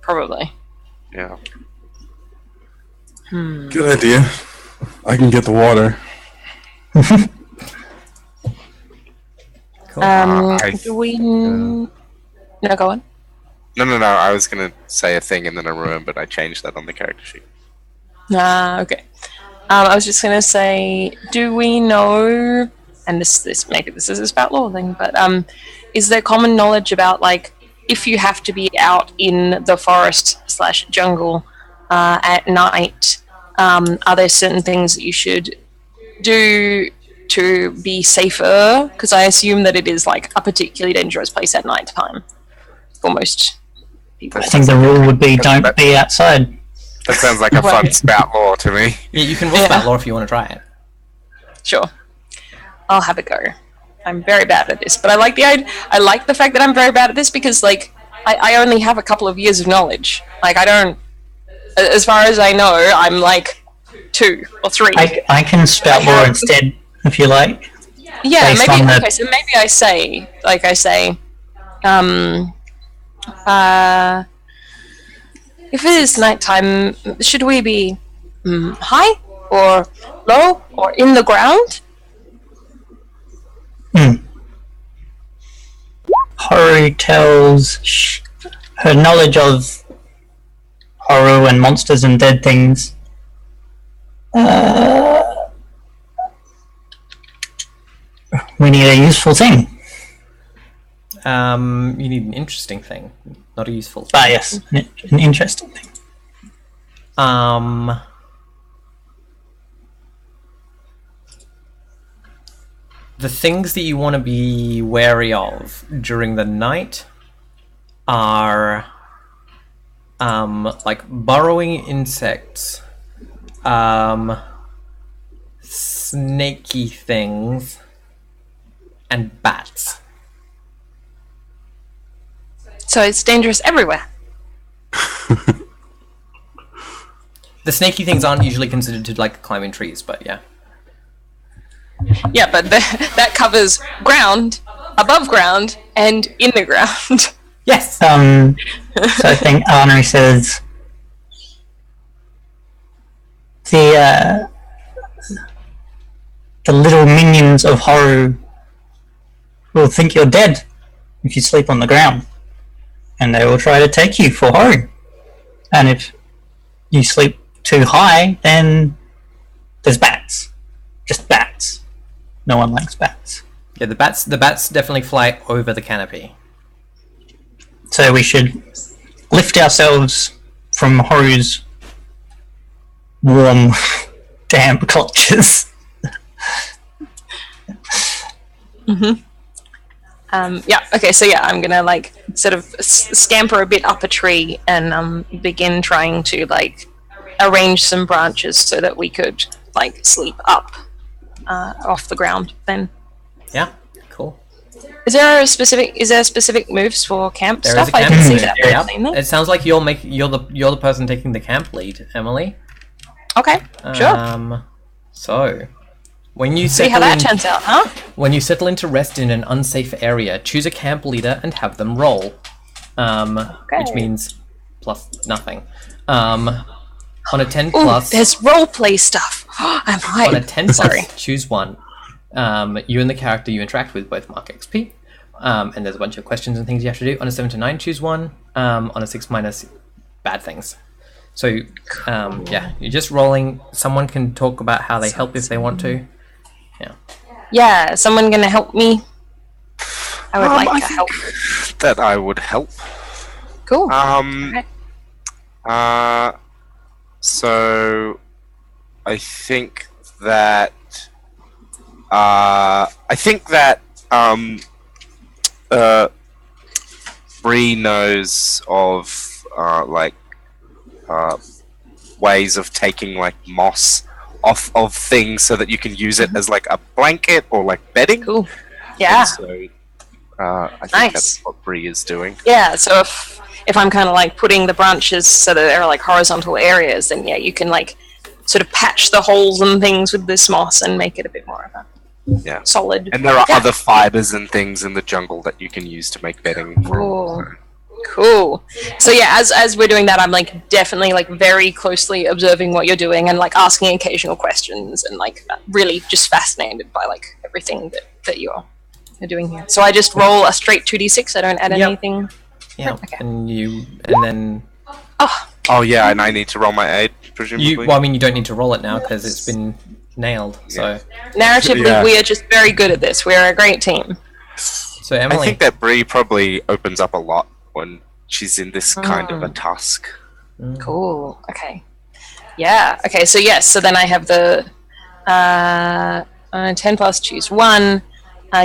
Probably. Yeah. Good idea. I can get the water. Cool. Do we... No, go on. No. I was gonna say a thing and then I remembered I changed that on the character sheet. Okay. I was just gonna say, do we know? And maybe this is a spout law thing, but is there common knowledge about like if you have to be out in the forest/jungle at night? Are there certain things that you should do to be safer? Because I assume that it is like a particularly dangerous place at night time for most people. I think the rule would be don't be outside. That sounds like a fun spout law to me. Yeah, you can roll spout law if you want to try it. Sure, I'll have a go. I'm very bad at this, but I like the fact that I'm very bad at this because like I only have a couple of years of knowledge. Like I don't, as far as I know, I'm like 2 or 3. I can spout law instead if you like. Yeah, maybe. Okay, so maybe I say If it is nighttime, should we be high or low or in the ground? Haru tells her knowledge of horror and monsters and dead things. We need a useful thing. You need an interesting thing, not a useful thing. Ah, yes, an interesting thing. The things that you want to be wary of during the night are like burrowing insects, snaky things, and bats. So it's dangerous everywhere. The snaky things aren't usually considered to like climbing trees, but yeah. Yeah, but that covers ground, above ground, and in the ground. Yes. So I think Arnery says the little minions of Haru will think you're dead if you sleep on the ground, and they will try to take you for Haru. And if you sleep too high, then there's bats. Just bats. No one likes bats. Yeah, the bats definitely fly over the canopy. So we should lift ourselves from Haru's warm, damp clutches. Yeah, okay, so yeah, I'm gonna like sort of scamper a bit up a tree and begin trying to like arrange some branches so that we could like sleep up off the ground then. Yeah, cool. Is there specific moves for camp There stuff? is a I camp can see move. that. Yeah. I've seen that. It sounds like you're the person taking the camp lead, Emily. Okay, sure. So, when you See settle how that in, turns out, huh? when you settle into rest in an unsafe area, choose a camp leader and have them roll. Which means plus nothing. On a 10 Ooh, plus, there's roleplay stuff. I'm hyped. on a 10 plus, Sorry. choose one. You and the character you interact with both mark XP. And there's a bunch of questions and things you have to do. On a 7 to 9, choose one. On a 6 minus, bad things. So, yeah, you're just rolling. Someone can talk about how they help if they want to. Yeah. Yeah, is someone gonna help me? I would I like to think help. that I would help. Cool. So I think that Bree knows of ways of taking like moss off of things so that you can use it as like a blanket or like bedding. Cool. Yeah. And so I think Nice. that's what Bree is doing. Yeah, so if I'm kind of like putting the branches so that they're like horizontal areas, then yeah, you can like sort of patch the holes and things with this moss and make it a bit more of a Yeah. solid. And there are Yeah. other fibers and things in the jungle that you can use to make bedding. Cool. Cool. So yeah, as we're doing that, I'm like definitely like very closely observing what you're doing and like asking occasional questions and like really just fascinated by like everything that you're doing here. So I just roll a straight 2d6. I don't add Yep. anything. Yeah. Okay. And then Oh yeah, and I need to roll my aid, presumably. well, I mean, you don't need to roll it now because it's been nailed. So, Narratively, Yeah. we are just very good at this. We're a great team. so I Emily, think that Bree probably opens up a lot when she's in this kind of a task. Cool. Okay. Yeah. Okay. So yes. So then I have the 10 plus. Choose one.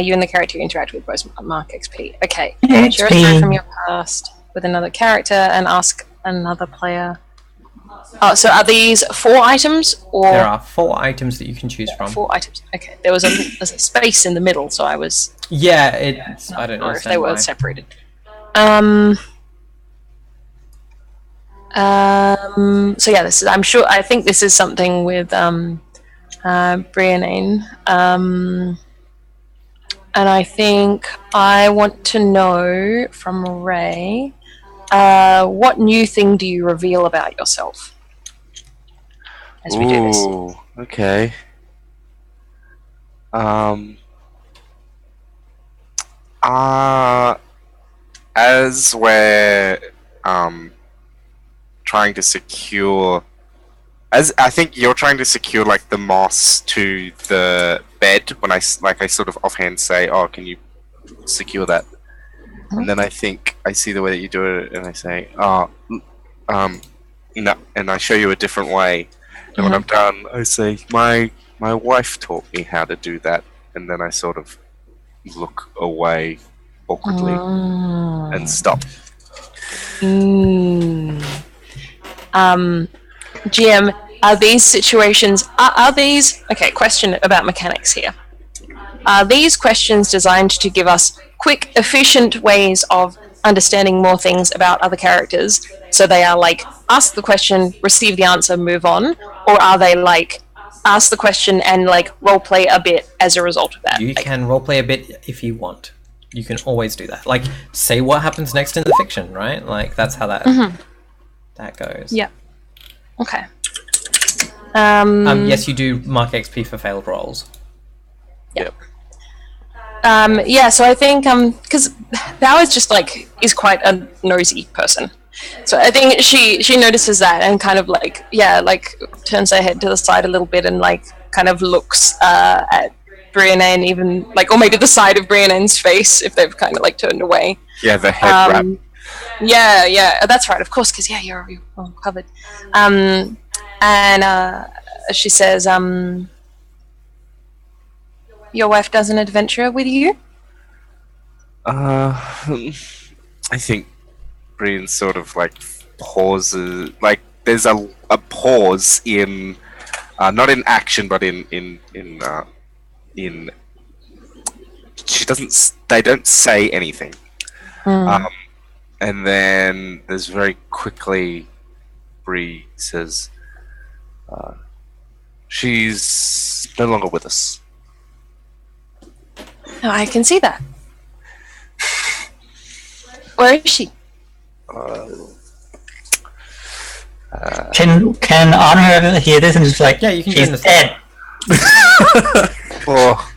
You and the character you interact with both mark XP. Okay. Share a story XP. from your past with another character and ask another player. Oh, so are these 4 items or there are 4 items that you can choose from. 4 items? Okay. There's a space in the middle, so I was Yeah, it's. I don't know or if they were why. separated. So yeah, this is. I think this is something with Brianine. And I think I want to know from Ray. what new thing do you reveal about yourself as we do this? Ooh, okay. As we're trying to secure, as I think you're trying to secure like the moss to the bed, when I sort of offhand say, "Oh, can you secure that?" And then I think I see the way that you do it, and I say, "Oh, no," and I show you a different way. And when I'm done, I say, "My wife taught me how to do that," and then I sort of look away awkwardly and stop. GM, are these situations, are these, okay, question about mechanics here. Are these questions designed to give us quick, efficient ways of understanding more things about other characters? So they are like, ask the question, receive the answer, move on? Or are they like, ask the question and like roleplay a bit as a result of that? You can roleplay a bit if you want. You can always do that. Like, say what happens next in the fiction, right? Like, that's how that that goes. Yeah. Okay. Yes, you do mark XP for failed rolls. Yep. Yeah, so I think, because Bao is just like, is quite a nosy person. So I think she notices that and kind of like, yeah, like turns her head to the side a little bit and like kind of looks at Brianne and even like, or maybe the side of Brianne's face if they've kind of like turned away. Yeah, the head wrap. Yeah, that's right, of course, because yeah, you're all covered. And she says, your wife does an adventure with you? I think Brian sort of like pauses, like there's a pause in, not in action, but in they don't say anything. And then there's very quickly, Bree says, she's no longer with us. Oh, I can see that. Where is she? Can Anna hear this and just like, Yeah, you can she's dead. Oh.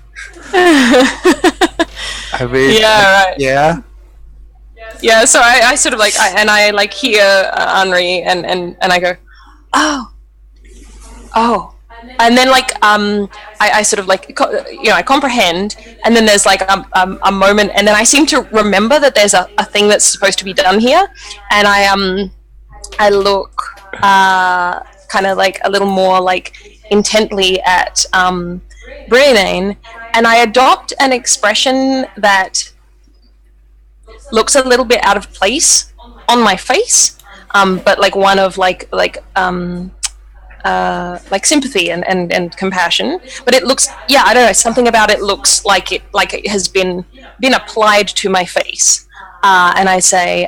I mean, Yeah, right. Yeah. Yeah, so I sort of like, I like hear Henri and I go, oh, and then like I sort of like I comprehend, and then there's like a moment, and then I seem to remember that there's a thing that's supposed to be done here, and I look kind of like a little more like intently at Brianne, and I adopt an expression that looks a little bit out of place on my face, but like one of like sympathy and compassion. But it looks, yeah, I don't know, something about it looks like it has been applied to my face, and I say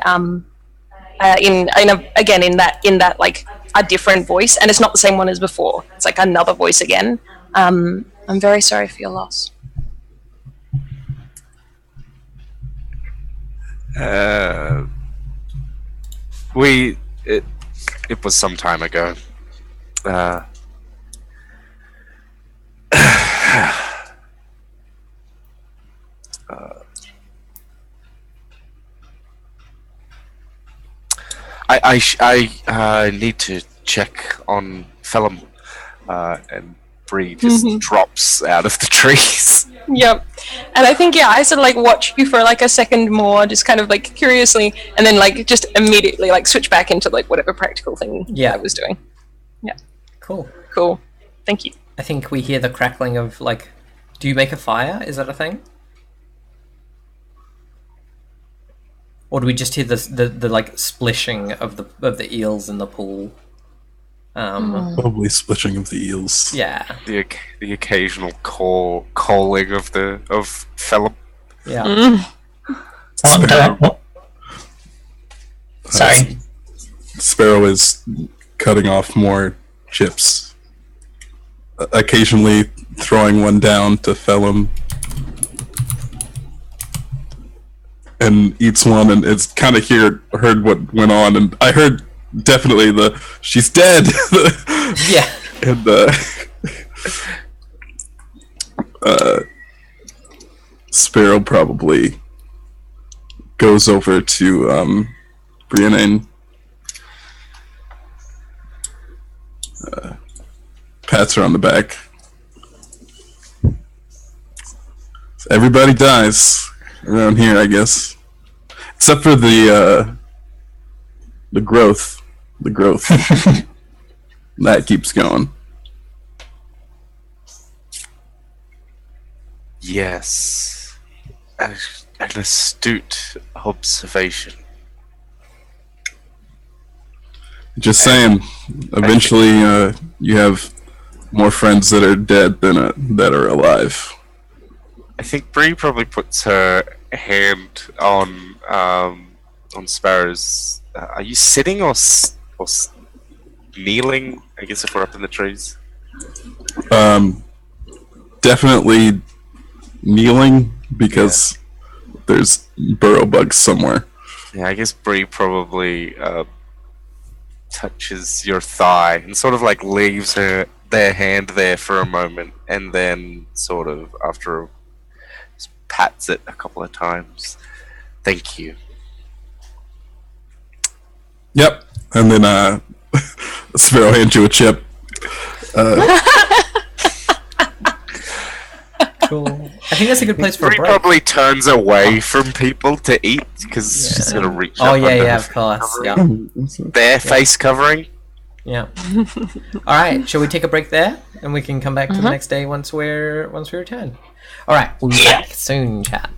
in that like a different voice, and it's not the same one as before. It's like another voice again. I'm very sorry for your loss. It was some time ago. I need to check on Phelim, and Bree just drops out of the trees. Yep. And I think, yeah, I sort of like watch you for like a second more, just kind of like curiously, and then like just immediately like switch back into like whatever practical thing I was doing. Yeah. Cool. Thank you. I think we hear the crackling of like, do you make a fire? Is that a thing? Or do we just hear the like splishing of the eels in the pool? Probably splishing of the eels. Yeah. The occasional calling of Phelim. Yeah. Sorry. Sparrow is cutting off more chips, occasionally throwing one down to Phelim. and eats one, and it's kind of heard what went on, and I heard definitely she's dead. Yeah. And Sparrow probably goes over to Brienne, pats her on the back. Everybody dies around here, I guess, except for the growth. The growth that keeps going. Yes, an astute observation. Just saying. Eventually, you have more friends that are dead than that are alive. I think Bree probably puts her hand on Sparrow's. Are you sitting or kneeling? I guess if we're up in the trees. Definitely kneeling because there's burrow bugs somewhere. Yeah, I guess Bree probably touches your thigh and sort of like leaves their hand there for a moment, and then sort of after pats it a couple of times. Thank you. Yep, and then Sparrow hands you a chip. Cool. I think that's a good place for a Bree break. probably turns away from people to eat because she's gonna reach. Oh up yeah, under yeah, her of course. covering. Yeah. Their face covering. Yeah. All right. Shall we take a break there, and we can come back to the next day once we return? All right. We'll be back soon, chat.